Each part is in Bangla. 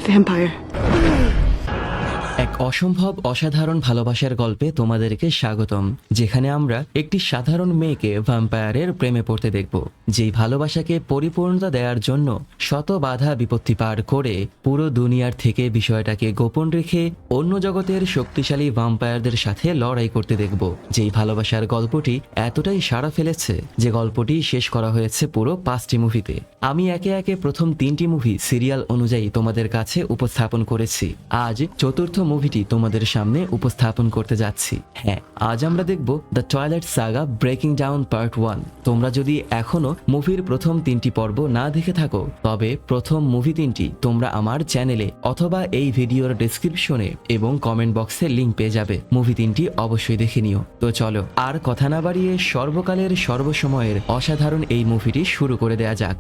vampire. এক অসম্ভব অসাধারণ ভালোবাসার গল্পে তোমাদেরকে স্বাগতম, যেখানে আমরা একটি সাধারণ মেয়েকে ভ্যাম্পায়ারের প্রেমে পড়তে দেখব, যেই ভালোবাসাকে পরিপূর্ণতা দেওয়ার জন্য শত বাধা বিপত্তি পার করে পুরো দুনিয়ার থেকে বিষয়টাকে গোপন রেখে অন্য জগতের শক্তিশালী ভ্যাম্পায়ারদের সাথে লড়াই করতে দেখব। যেই ভালোবাসার গল্পটি এতটাই সাড়া ফেলেছে যে গল্পটি শেষ করা হয়েছে পুরো 5টি মুভিতে। আমি একে একে প্রথম 3টি মুভি সিরিয়াল অনুযায়ী তোমাদের কাছে উপস্থাপন করেছি। আজ চতুর্থ মুভিটি তোমাদের সামনে উপস্থাপন করতে যাচ্ছি। হ্যাঁ, আজ আমরা দেখব the toilet Saga breaking down part 1। তোমরা যদি এখনো মুভির প্রথম 3টি পর্ব না দেখে থাকো, তবে প্রথম মুভি 3টি তোমরা আমার চ্যানেলে অথবা এই ভিডিওর ডেসক্রিপশনে এবং কমেন্ট বক্সে লিংক পেয়ে যাবে। মুভি 3টি অবশ্যই দেখে নিও। তো চলো আর কথা না বাড়িয়ে সর্বকালের সর্বসময়ের অসাধারণ এই মুভিটি শুরু করে দেয়া যাক।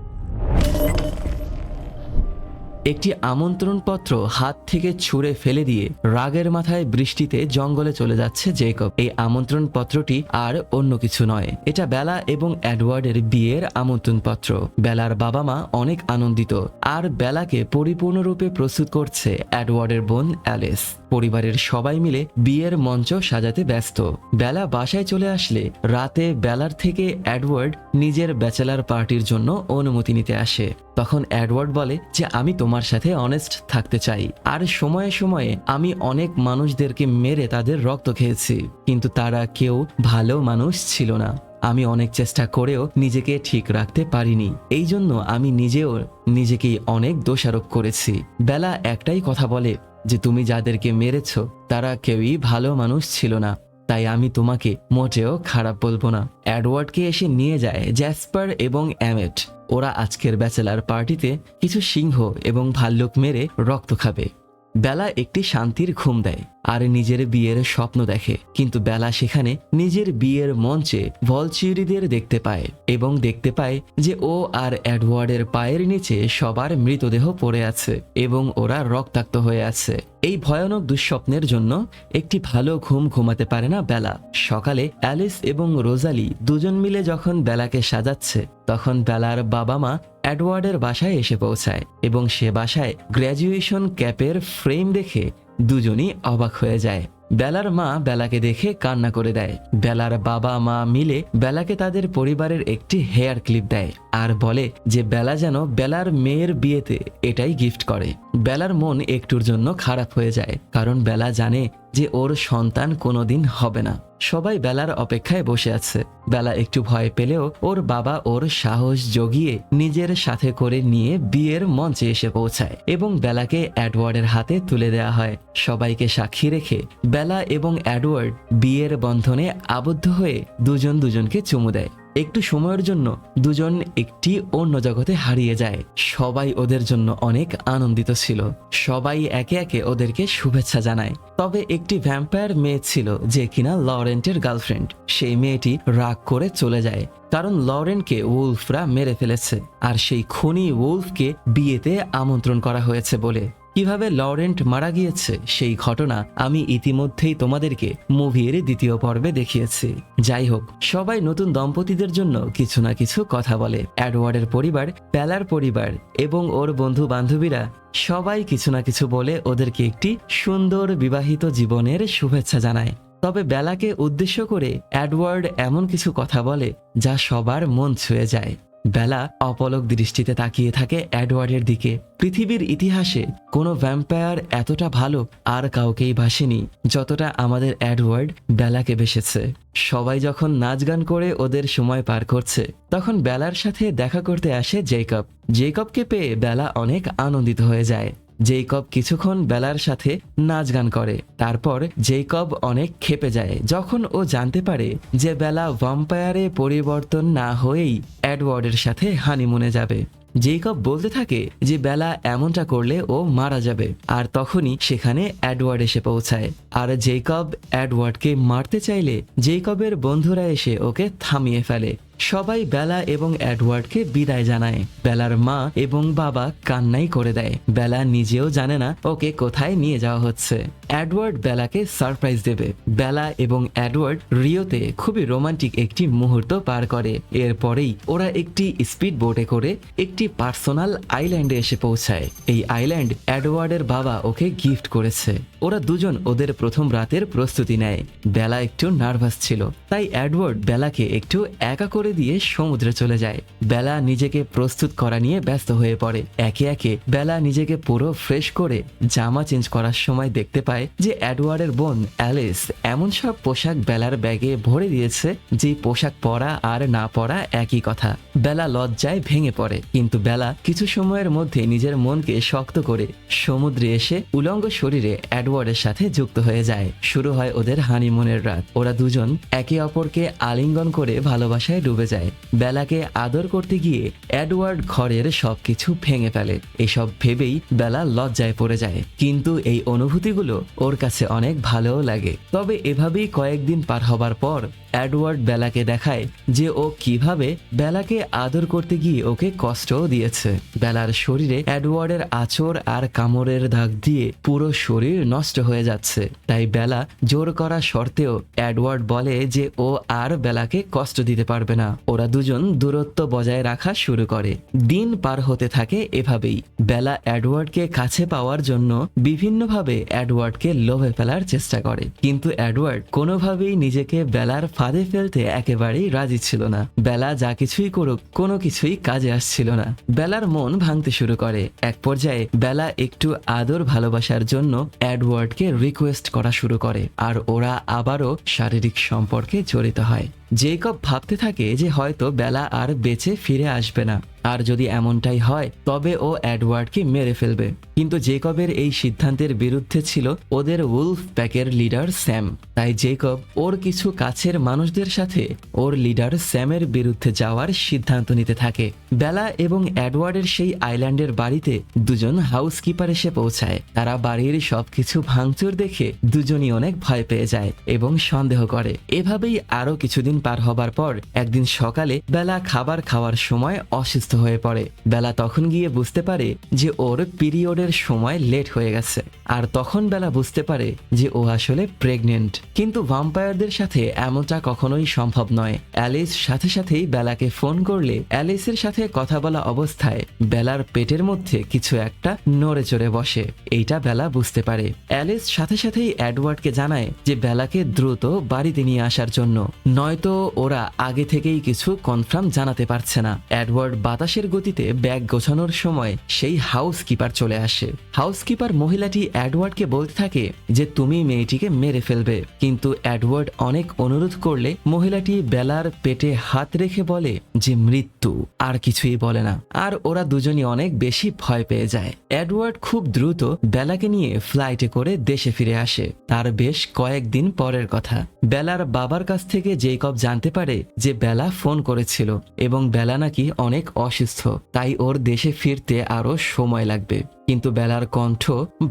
একটি আমন্ত্রণপত্র হাত থেকে ছুঁড়ে ফেলে দিয়ে রাগের মাথায় বৃষ্টিতে জঙ্গলে চলে যাচ্ছে জেকব। এই আমন্ত্রণপত্রটি আর অন্য কিছু নয়, এটা বেলা এবং এডওয়ার্ডের বিয়ের আমন্ত্রণপত্র। বেলার বাবা মা অনেক আনন্দিত, আর বেলাকে পরিপূর্ণরূপে প্রস্তুত করছে এডওয়ার্ডের বোন অ্যালিস। পরিবারের সবাই মিলে বিয়ের মঞ্চ সাজাতে ব্যস্ত। বেলা বাসায় চলে আসলে রাতে বেলার থেকে এডওয়ার্ড নিজের ব্যাচেলার পার্টির জন্য অনুমতি নিতে আসে। তখন এডওয়ার্ড বলে যে আমি তোমার সাথে অনেস্ট থাকতে চাই, আর সময়ে সময়ে আমি অনেক মানুষদেরকে মেরে তাদের রক্ত খেয়েছি, কিন্তু তারা কেউ ভালো মানুষ ছিল না। আমি অনেক চেষ্টা করেও নিজেকে ঠিক রাখতে পারিনি, এই জন্য আমি নিজেও নিজেকেই অনেক দোষারোপ করেছি। বেলা একটাই কথা বলে যে তুমি যাদেরকে মেরেছ তারা কেউই ভালো মানুষ ছিল না, তাই আমি তোমাকে মোটেও খারাপ বলবো না। এডওয়ার্ডকে এসে নিয়ে যায় জ্যাসপার এবং অ্যামেট। ওরা আজকের ব্যাচেলার পার্টিতে কিছু সিংহ এবং ভাল্লুক মেরে রক্ত খাবে। বেলা একটি শান্তির ঘুম দেয় আর নিজের বিয়ের স্বপ্ন দেখে, কিন্তু বেলা সেখানে নিজের বিয়ের মঞ্চে ভলচিউরিদের দেখতে পায় এবং দেখতে পায় যে ও আর এডওয়ার্ডের পায়ের নিচে সবার মৃতদেহ পড়ে আছে এবং ওরা রক্তাক্ত হয়ে আছে। এই ভয়ানক দুঃস্বপ্নের জন্য একটি ভালো ঘুম ঘুমাতে পারে না বেলা। সকালে অ্যালিস এবং রোজালি দুজন মিলে যখন বেলাকে সাজাচ্ছে, তখন বেলার বাবা মা এডওয়ার্ডের বাসায় এসে পৌঁছায় এবং সে বাসায় গ্র্যাজুয়েশন ক্যাপের ফ্রেম দেখে দুজনই অবাক হয়ে যায়। বেলার মা বেলাকে দেখে কান্না করে দেয়। বেলার বাবা মা মিলে বেলাকে তাদের পরিবারের একটি হেয়ার ক্লিপ দেয় আর বলে যে বেলা যেন বেলার মেয়ের বিয়েতে এটাই গিফট করে। বেলার মন একটুর জন্য খারাপ হয়ে যায়, কারণ বেলা জানে যে ওর সন্তান কোনোদিন হবে না। সবাই বেলার অপেক্ষায় বসে আছে। বেলা একটু ভয় পেলেও ওর বাবা ওর সাহস জগিয়ে নিজের সাথে করে নিয়ে বিয়ের মঞ্চে এসে পৌঁছায় এবং বেলাকে এডওয়ার্ডের হাতে তুলে দেওয়া হয়। সবাইকে সাক্ষী রেখে বেলা এবং এডওয়ার্ড বিয়ের বন্ধনে আবদ্ধ হয়ে দুজন দুজনকে চুমু দেয়। একটু সময়ের জন্য দুজন একটি অন্য জগতে হারিয়ে যায়। সবাই ওদের জন্য অনেক আনন্দিত ছিল। সবাই একে একে ওদেরকে শুভেচ্ছা জানায়। তবে একটি ভ্যাম্পায়ার মেয়ে ছিল যে কিনা লরেন্টের গার্লফ্রেন্ড। সেই মেয়েটি রাগ করে চলে যায়, কারণ লরেন্টকে উলফরা মেরে ফেলেছে, আর সেই খুনি উলফকে বিয়েতে আমন্ত্রণ করা হয়েছে বলে। কিভাবে লরেন্ট মারা গিয়েছে সেই ঘটনা আমি ইতিমধ্যেই তোমাদেরকে মুভির 2য় পর্বে দেখিয়েছি। যাই হোক, সবাই নতুন দম্পতিদের জন্য কিছু না কিছু কথা বলে। এডওয়ার্ডের পরিবার, বেলার পরিবার এবং ওর বন্ধু বান্ধবীরা সবাই কিছু না কিছু বলে ওদেরকে একটি সুন্দর বিবাহিত জীবনের শুভেচ্ছা জানায়। তবে বেলাকে উদ্দেশ্য করে এডওয়ার্ড এমন কিছু কথা বলে যা সবার মন ছুঁয়ে যায়। বেলা অপলক দৃষ্টিতে তাকিয়ে থাকে এডওয়ার্ডের দিকে। পৃথিবীর ইতিহাসে কোনো ভ্যাম্পায়ার এতটা ভালো আর কাউকেই বাসেনি যতটা আমাদের এডওয়ার্ড বেলাকে বেসেছে। সবাই যখন নাচ গান করে ওদের সময় পার করছে, তখন বেলার সাথে দেখা করতে আসে জেকব। জেকবকে পেয়ে বেলা অনেক আনন্দিত হয়ে যায়। জেকব কিছুক্ষণ বেলার সাথে নাচ গান করে। তারপর জেকব অনেক ক্ষেপে যায় যখন ও জানতে পারে যে বেলা ভ্যাম্পায়ারে পরিবর্তন না হয়েই এডওয়ার্ডের সাথে হানিমুনে যাবে। জেকব বলতে থাকে যে বেলা এমনটা করলে ও মারা যাবে, আর তখনই সেখানে এডওয়ার্ড এসে পৌঁছায়। আর জেকব এডওয়ার্ডকে মারতে চাইলে জেকবের বন্ধুরা এসে ওকে থামিয়ে ফেলে। সবাই বেলা এবং এডওয়ার্ডকে বিদায় জানায়। বেলার মা এবং বাবা কান্নাই করে দেয়। বেলা নিজেও জানে না ওকে কোথায় নিয়ে যাওয়া হচ্ছে। এডওয়ার্ড বেলাকে সারপ্রাইজ দেবে। বেলা এবং এডওয়ার্ড রিওতে খুবই রোমান্টিক একটি মুহূর্ত পার করে। এরপরেই ওরা একটি স্পিড বোটে করে একটি পার্সোনাল আইল্যান্ডে এসে পৌঁছায়। এই আইল্যান্ড এডওয়ার্ডের বাবা ওকে গিফট করেছে। ওরা দুজন ওদের প্রথম রাতের প্রস্তুতি নেয়। বেলা একটু নার্ভাস ছিল, তাই এডওয়ার্ড বেলাকে একটু একা করে দিয়ে সমুদ্রে চলে যায়। বেলা নিজেকে প্রস্তুত করা নিয়ে ব্যস্ত হয়ে পড়ে। একে একে বেলা নিজেকে পুরো ফ্রেশ করে জামা চেঞ্জ করার সময় দেখতে পায় যে এডওয়ার্ডের বোন অ্যালিস এমন সব পোশাক বেলার ব্যাগে ভরে দিয়েছে যে পোশাক পরা আর না পরা একই কথা। বেলা লজ্জায় ভেঙে পড়ে, কিন্তু বেলা কিছু সময়ের মধ্যে নিজের মনকে শক্ত করে সমুদ্রে এসে উলঙ্গ শরীরে এডওয়ার্ডের সাথে যুক্ত হয়ে যায়। শুরু হয় ওদের হানিমুনের রাত। ওরা দুজন একে অপরকে আলিঙ্গন করে ভালোবাসায় ডুবে যায়। বেলাকে আদর করতে গিয়ে এডওয়ার্ড ঘরের সবকিছু ভেঙে ফেলে। এসব ভেবেই বেলা লজ্জায় পড়ে যায়, কিন্তু এই অনুভূতিগুলো ওর কাছে অনেক ভালোও লাগে। তবে এভাবেই কয়েকদিন পার হবার পর এডওয়ার্ড বেলাকে দেখায় যে ও কিভাবে বেলাকে আদর করতে গিয়ে ওকে কষ্টও দিয়েছে। বেলার শরীরে এডওয়ার্ডের আঁচড় আর কামড়ের দাগ দিয়ে পুরো শরীর নষ্ট হয়ে যাচ্ছে। তাই বেলা জোর করা সত্ত্বেও এডওয়ার্ড বলে যে ও আর বেলাকে কষ্ট দিতে পারবে না। ওরা দুজন দূরত্ব বজায় রাখা শুরু করে। দিন পার হতে থাকে এভাবেই। বেলা এডওয়ার্ডকে কাছে পাওয়ার জন্য বিভিন্নভাবে এডওয়ার্ডকে লোভে ফেলার চেষ্টা করে, কিন্তু এডওয়ার্ড কোনোভাবেই নিজেকে বেলার ফাঁদে ফেলতে একেবারেই রাজি ছিল না। বেলা যা কিছুই করুক কোনো কিছুই কাজে আসছিল না। বেলার মন ভাঙতে শুরু করে। এক পর্যায়ে বেলা একটু আদর ভালোবাসার জন্য এডওয়ার্ডকে রিকোয়েস্ট করা শুরু করে, আর ওরা আবারও শারীরিক সম্পর্কে জড়িত হয়। জেকব ভাবতে থাকে যে হয়তো বেলা আর বেঁচে ফিরে আসবে না, আর যদি এমনটাই হয় তবে ও এডওয়ার্ডকে মেরে ফেলবে। কিন্তু জেকবের এই সিদ্ধান্তের বিরুদ্ধে ছিল ওদের উলফ প্যাকের লিডার স্যাম। তাই জেকব ওর কিছু কাছের মানুষদের সাথে ওর লিডার স্যামের বিরুদ্ধে যাওয়ার সিদ্ধান্ত নিতে থাকে। বেলা এবং এডওয়ার্ডের সেই আইল্যান্ডের বাড়িতে দুজন হাউসকিপার এসে পৌঁছায়। তারা বাড়ির সবকিছু ভাঙচুর দেখে দুজনই অনেক ভয় পেয়ে যায় এবং সন্দেহ করে। এভাবেই আরো কিছুদিন পার হবার পর একদিন সকালে বেলা খাবার খাওয়ার সময় অসুস্থ হয়ে পড়ে। বেলা তখন গিয়ে বুঝতে পারে যে ওর পিরিয়ডের সময় লেট হয়ে গেছে, আর তখন বেলা বুঝতে পারে যে ও আসলে প্রেগনেন্ট। কিন্তু ভাম্পায়ারদের সাথে এমনটা কখনোই সম্ভব নয়। অ্যালিস সাথে সাথেই বেলাকে ফোন করলে অ্যালিসের সাথে কথা বলা অবস্থায় বেলার পেটের মধ্যে কিছু একটা নড়ে চড়ে বসে। এইটা বেলা বুঝতে পারে। অ্যালিস সাথে সাথেই এডওয়ার্ডকে জানায় যে বেলাকে দ্রুত বাড়িতে নিয়ে আসার জন্য, নয়তো ওরা আগে থেকেই কিছু কনফার্ম জানাতে পারছে না। এডওয়ার্ড বাতাসের গতিতে ব্যাগ গোছানোর সময় সেই হাউসকিপার চলে আসে। হাউসকিপার মহিলাটি এডওয়ার্ডকে বলতে থাকে যে তুমি মেয়েটিকে মেরে ফেলবে, কিন্তু এডওয়ার্ড অনেক অনুরোধ করলে মহিলাটি বেলার পেটে হাত রেখে বলে যে মৃত্যু, আর কিছুই বলে না। আর ওরা দুজনই অনেক বেশি ভয় পেয়ে যায়। এডওয়ার্ড খুব দ্রুত বেলাকে নিয়ে ফ্লাইটে করে দেশে ফিরে আসে। তার বেশ কয়েকদিন পরের কথা। বেলার বাবার কাছ থেকে জেকব জানতে পারে যে বেলা ফোন করেছিল এবং বেলা নাকি অনেক অসুস্থ, তাই ওর দেশে ফিরতে আরো সময় লাগবে। কিন্তু বেলার কণ্ঠ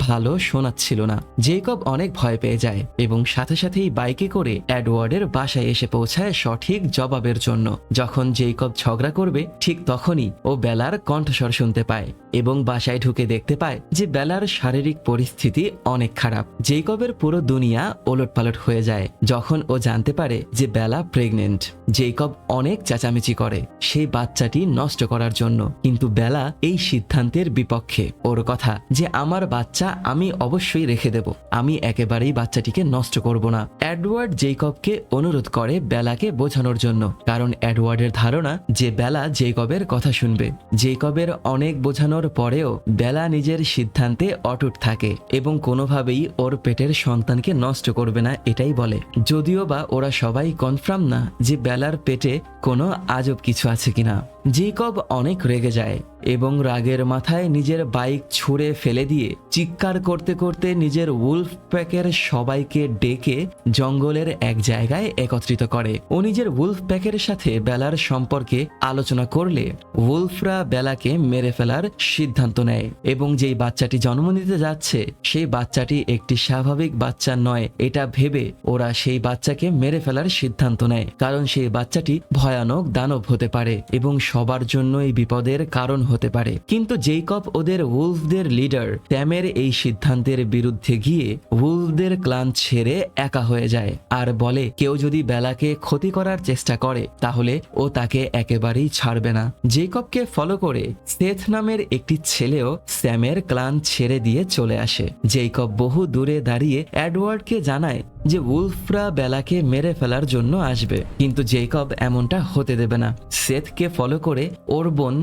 ভালো শোনাচ্ছিল না। জেকব অনেক ভয় পেয়ে যায় এবং সাথে সাথেই বাইকে করে এডওয়ার্ডের বাসায় এসে পৌঁছায় সঠিক জবাবের জন্য। যখন জেকব ঝগড়া করবে ঠিক তখনই ও বেলার কণ্ঠস্বর শুনতে পায় এবং বাসায় ঢুকে দেখতে পায় যে বেলার শারীরিক পরিস্থিতি অনেক খারাপ। জেকবের পুরো দুনিয়া ওলটপালট হয়ে যায় যখন ও জানতে পারে যে বেলা প্রেগনেন্ট। জেকব অনেক চেঁচামেচি করে সেই বাচ্চাটি নষ্ট করার জন্য, কিন্তু বেলা এই সিদ্ধান্তের বিপক্ষে। ওর কথা যে আমার বাচ্চা আমি অবশ্যই রেখে দেব, আমি একেবারেই বাচ্চাটিকে নষ্ট করব না। এডওয়ার্ড জেকবকে অনুরোধ করে বেলাকে বোঝানোর জন্য, কারণ এডওয়ার্ডের ধারণা যে বেলা জেকবের কথা শুনবে। জেকবের অনেক বোঝানোর পরেও বেলা নিজের সিদ্ধান্তে অটুট থাকে এবং কোনোভাবেই ওর পেটের সন্তানকে নষ্ট করবে না এটাই বলে। যদিও বা ওরা সবাই কনফার্ম না যে বেলার পেটে কোনো আজব কিছু আছে কিনা। জেকব অনেক রেগে যায় এবং রাগের মাথায় নিজের বাইক ছুঁড়ে ফেলে দিয়ে চিৎকার করতে করতে নিজের উলফ প্যাকের সবাইকে ডেকে জঙ্গলের এক জায়গায় একত্রিত করে। ও নিজের উলফ প্যাকের সাথে বেলার সম্পর্কে আলোচনা করলে উলফরা বেলাকে মেরে ফেলার সিদ্ধান্ত নেয় এবং যেই বাচ্চাটি জন্ম নিতে যাচ্ছে সেই বাচ্চাটি একটি স্বাভাবিক বাচ্চা নয় এটা ভেবে ওরা সেই বাচ্চাকে মেরে ফেলার সিদ্ধান্ত নেয়, কারণ সেই বাচ্চাটি ভয়ানক দানব হতে পারে এবং সবার জন্যই বিপদের কারণ হতে পারে। কিন্তু জেইকব ওদের উলফদের লিডার স্যামের এই সিদ্ধান্তের বিরুদ্ধে গিয়ে উলফদের ক্লান ছেড়ে একা হয়ে যায় আর বলে কেউ যদি বেলাকে ক্ষতি করার চেষ্টা করে তাহলে ও তাকে একেবারেই ছাড়বে না। জেইকবকে ফলো করে সেথ নামের একটি ছেলেও স্যামের ক্লান ছেড়ে দিয়ে চলে আসে। জেইকব বহু দূরে দাঁড়িয়ে এডওয়ার্ডকে জানায় যে উলফরা বেলাকে মেরে ফেলার জন্য আসবে, কিন্তু জেইকব এমনটা হতে দেবে না। সেথকে ফলো করে ওর বোন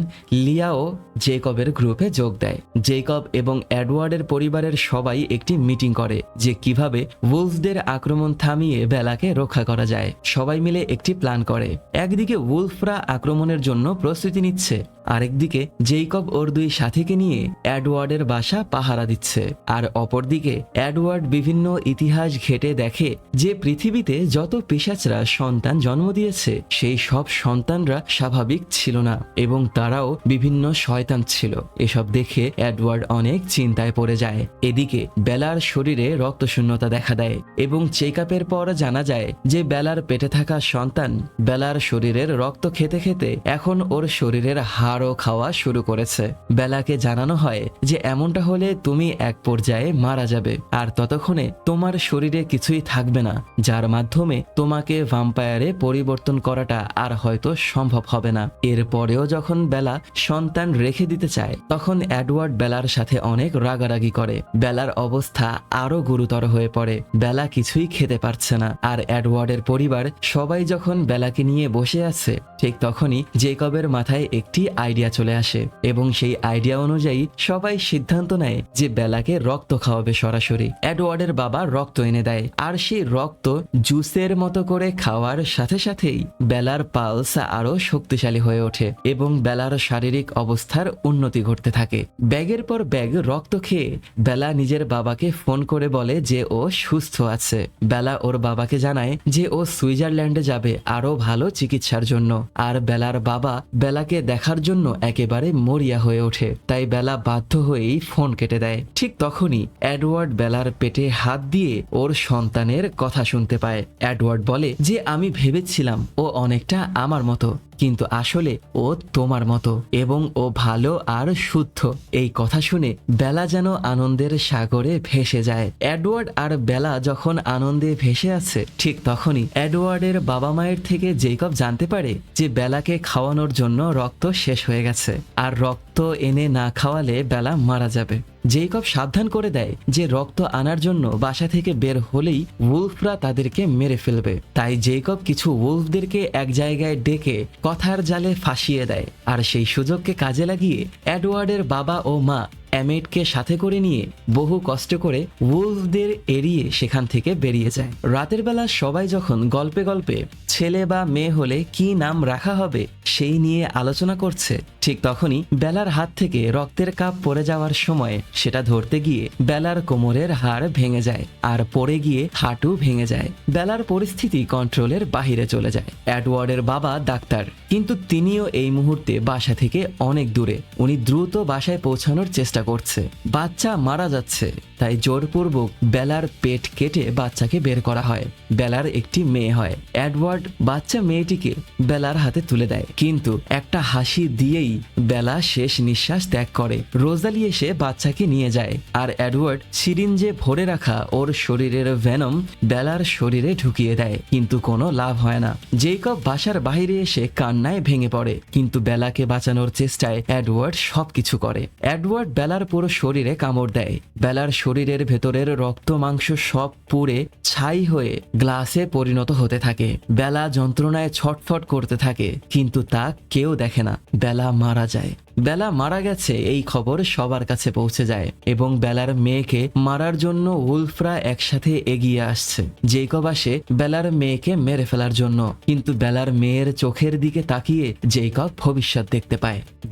লিয়াও জেইকবের গ্রুপে যোগ দেয়। জেইকব এবং এডওয়ার্ডের পরিবারের সবাই একটি মিটিং করে যে কিভাবে উলফদের আক্রমণ থামিয়ে বেলাকে রক্ষা করা যায়। সবাই মিলে একটি প্ল্যান করে। একদিকে উলফরা আক্রমণের জন্য প্রস্তুতি নিচ্ছে, আরেকদিকে জেইকব ওর দুই সাথীকে নিয়ে এডওয়ার্ডের বাসা পাহারা দিচ্ছে। আর অপরদিকে এডওয়ার্ড বিভিন্ন ইতিহাস ঘেটে দেখে যে পৃথিবীতে যত পিশাচরা সন্তান জন্ম দিয়েছে সেই সব সন্তানরা স্বাভাবিক ছিল না এবং তারাও বিভিন্ন শয়তান ছিল। এসব দেখে এডওয়ার্ড অনেক চিন্তায় পড়ে যায়। এদিকে বেলার শরীরে রক্তশূন্যতা দেখা দেয় এবং চেক আপের পর জানা যায় যে বেলার পেটে থাকা সন্তান বেলার শরীরের রক্ত খেতে খেতে এখন ওর শরীরের হাড়ও খাওয়া শুরু করেছে। বেলাকে জানানো হয় যে এমনটা হলে তুমি এক পর্যায়ে মারা যাবে আর ততক্ষণে তোমার শরীরে কিছুই থাকবে না যার মাধ্যমে তোমাকে ভ্যাম্পায়ারে পরিবর্তন করাটা আর হয়তো সম্ভব হবে না। এরপরেও যখন বেলা সন্তান রেখে দিতে চায় তখন এডওয়ার্ড বেলার সাথে অনেক রাগারাগি করে। বেলার অবস্থা আরো গুরুতর হয়ে পড়ে। বেলা কিছুই খেতে পারছে না আর এডওয়ার্ডের পরিবার সবাই যখন বেলাকে নিয়ে বসে আছে ঠিক তখনই জেইকবের মাথায় একটি আইডিয়া চলে আসে এবং সেই আইডিয়া অনুযায়ী সবাই সিদ্ধান্ত নেয় যে বেলাকে রক্ত খাওয়াবে সরাসরি। এডওয়ার্ডের বাবা রক্ত এনে দেয় আর সেই রক্ত জুসের মতো করে খাওয়ার সাথে সাথেই বেলার পালস আরো শক্তিশালী হয়ে ওঠে এবং বেলার শারীরিক অবস্থার উন্নতি ঘটতে থাকে। ব্যাগের পর ব্যাগ রক্ত খেয়ে বেলা নিজের বাবাকে ফোন করে বলে যে ও সুস্থ আছে। বেলা ওর বাবাকে জানায় যে ও সুইজারল্যান্ডে যাবে আরো ভালো চিকিৎসার জন্য আর বেলার বাবা বেলাকে দেখার জন্য একেবারে মরিয়া হয়ে ওঠে। তাই বেলা বাধ্য হয়েই ফোন কেটে দেয়। ঠিক তখনই এডওয়ার্ড বেলার পেটে হাত দিয়ে ওর সন্তানের কথা শুনতে পায়। এডওয়ার্ড বলে যে আমি ভেবেছিলাম ও অনেকটা আমার মতো, কিন্তু আসলে ও তোমার মতো এবং ও ভালো আর শুদ্ধ। এই কথা শুনে বেলা যেন আনন্দের সাগরে ভেসে যায়। এডওয়ার্ড আর বেলা যখন আনন্দে ভেসে আছে ঠিক তখনই এডওয়ার্ডের বাবা মায়ের থেকে জেইকব জানতে পারে যে বেলাকে খাওয়ানোর জন্য রক্ত শেষ হয়ে গেছে আর রক্ত এনে না খাওয়ালে বেলা মারা যাবে। জেইকব সাবধান করে দেয় যে রক্ত আনার জন্য বাসা থেকে বের হলেই উলফরা তাদেরকে মেরে ফেলবে। তাই জেইকব কিছু উলফদেরকে এক জায়গায় ডেকে কথার জালে ফাঁসিয়ে দেয় আর সেই সুযোগকে কাজে লাগিয়ে এডওয়ার্ডের বাবা ও মা অ্যামেটকে সাথে করে নিয়ে বহু কষ্ট করে উলফদের এড়িয়ে সেখান থেকে বেরিয়ে যায়। রাতের বেলা সবাই যখন গল্পে গল্পে ছেলে বা মেয়ে হলে কি নাম রাখা হবে সেই নিয়ে আলোচনা করছে ঠিক তখনই বেলার হাত থেকে রক্তের কাপ পড়ে যাওয়ার সময় সেটা ধরতে গিয়ে বেলার কোমরের হাড় ভেঙে যায় আর পড়ে গিয়ে হাঁটু ভেঙে যায়। বেলার পরিস্থিতি কন্ট্রোলের বাহিরে চলে যায়। এডওয়ার্ডের বাবা ডাক্তার, কিন্তু তিনিও এই মুহূর্তে বাসা থেকে অনেক দূরে। উনি দ্রুত বাসায় পৌঁছানোর চেষ্টা করছে। বাচ্চা মারা যাচ্ছে, তাই জোরপূর্বক বেলার পেট কেটে বাচ্চাকে বের করা হয়। বেলার একটি মেয়ে হয়। এডওয়ার্ড বাচ্চা মেয়েটিকে বেলার হাতে তুলে দেয়, কিন্তু একটা হাসি দিয়েই বেলা শেষ নিঃশ্বাস ত্যাগ করে। রোজালি এসে বাচ্চাকে নিয়ে যায় আর এডওয়ার্ড সিরিঞ্জে ভরে রাখা ওর শরীরের ভেনম বেলার শরীরে ঢুকিয়ে দেয়, কিন্তু কোনো লাভ হয় না। জেইকব বাসার বাইরে এসে কান্নায় ভেঙে পড়ে, কিন্তু বেলাকে বাঁচানোর চেষ্টায় এডওয়ার্ড সবকিছু করে। এডওয়ার্ড বেলার পুরো শরীরে কামড় দেয়। বেলার শরীরের ভেতরের রক্ত মাংস সব পুড়ে ছাই হয়ে গ্লাসে পরিণত হতে থাকে। বেলা যন্ত্রণায় ছটফট করতে থাকে, কিন্তু তা কেউ দেখে না। বেলা মারা যায়। বেলা মারা গেছে এই খবর সবার কাছে পৌঁছে যায় এবং বেলার মেয়েকে মারার জন্য উলফরা একসাথে এগিয়ে আসছে। জেকব আসে বেলার মেয়েকে মেরে ফেলার জন্য, কিন্তু বেলার মেয়ের চোখের দিকে তাকিয়ে জেকব ভবিষ্যৎ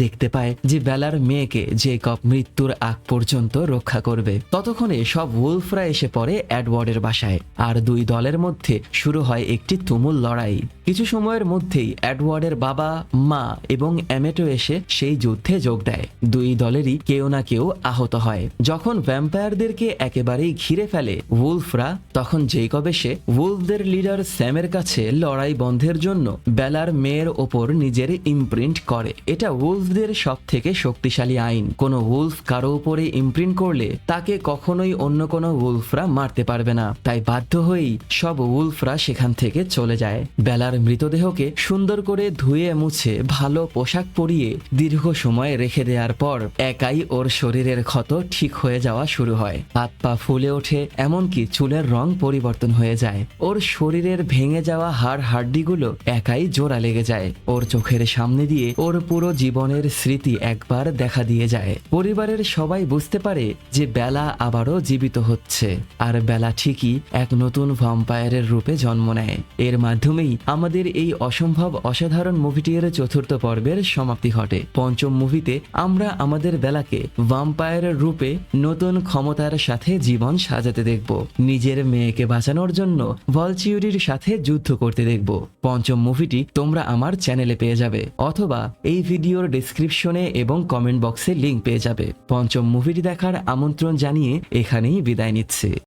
দেখতে পায় যে বেলার মেয়েকে জেকব মৃত্যুর আগ পর্যন্ত রক্ষা করবে। ততক্ষণে সব উলফরা এসে পড়ে এডওয়ার্ডের বাসায়, আর দুই দলের মধ্যে শুরু হয় একটি তুমুল লড়াই। কিছু সময়ের মধ্যেই এডওয়ার্ডের বাবা, মা এবং অ্যামেটো এসে সেই যুদ্ধে যোগ দেয়। দুই দলেরই কেউ না কেউ আহত হয়। যখন ভ্যাম্পায়ারদেরকে একেবারেই ঘিরে ফেলে উলফরা, তখন জেকব এসে উলফদের লিডার স্যামের কাছে লড়াই বন্ধের জন্য বেলার মেয়ের ওপর নিজের ইমপ্রিন্ট করে। এটা উলফদের সব থেকে শক্তিশালী আইন। কোনো উলফ কারো উপরে ইমপ্রিন্ট করলে তাকে কখনোই অন্য কোনো উলফরা মারতে পারবে না। তাই বাধ্য হয়েই সব উলফরা সেখান থেকে চলে যায়। বেলার মৃতদেহকে সুন্দর করে ধুয়ে মুছে ভালো পোশাক পরিয়ে দীর্ঘ সময় রেখে দেওয়ার পর একাই ওর শরীরের ক্ষত ঠিক হয়ে যাওয়া শুরু হয়। হাত পা ফুলে ওঠে, এমনকি চুলের রং পরিবর্তন হয়ে যায়। ওর শরীরের ভেঙে যাওয়া হাড্ডিগুলো একাই জোড়া লেগে যায়। ওর চোখের সামনে দিয়ে ওর পুরো জীবনের স্মৃতি একবার দেখা দিয়ে যায়। পরিবারের সবাই বুঝতে পারে যে বেলা আবারও জীবিত হচ্ছে, আর বেলা ঠিকই এক নতুন ভ্যাম্পায়ারের রূপে জন্ম নেয়। এর মাধ্যমেই আমাদের এই অসম্ভব অসাধারণ মুভিটির চতুর্থ পর্বের সমাপ্তি ঘটে। পঞ্চম মুভিতে আমরা আমাদের বেলাকে ভ্যাম্পায়ারের রূপে নতুন ক্ষমতার সাথে জীবন সাজাতে দেখব। নিজের মেয়েকে বাঁচানোর জন্য ভলচিউরির সাথে যুদ্ধ করতে দেখব। পঞ্চম মুভিটি তোমরা আমার চ্যানেলে পেয়ে যাবে, অথবা এই ভিডিওর ডেসক্রিপশনে এবং কমেন্ট বক্সে লিংক পেয়ে যাবে। পঞ্চম মুভিটি দেখার আমন্ত্রণ জানিয়ে এখানেই বিদায় নিচ্ছে।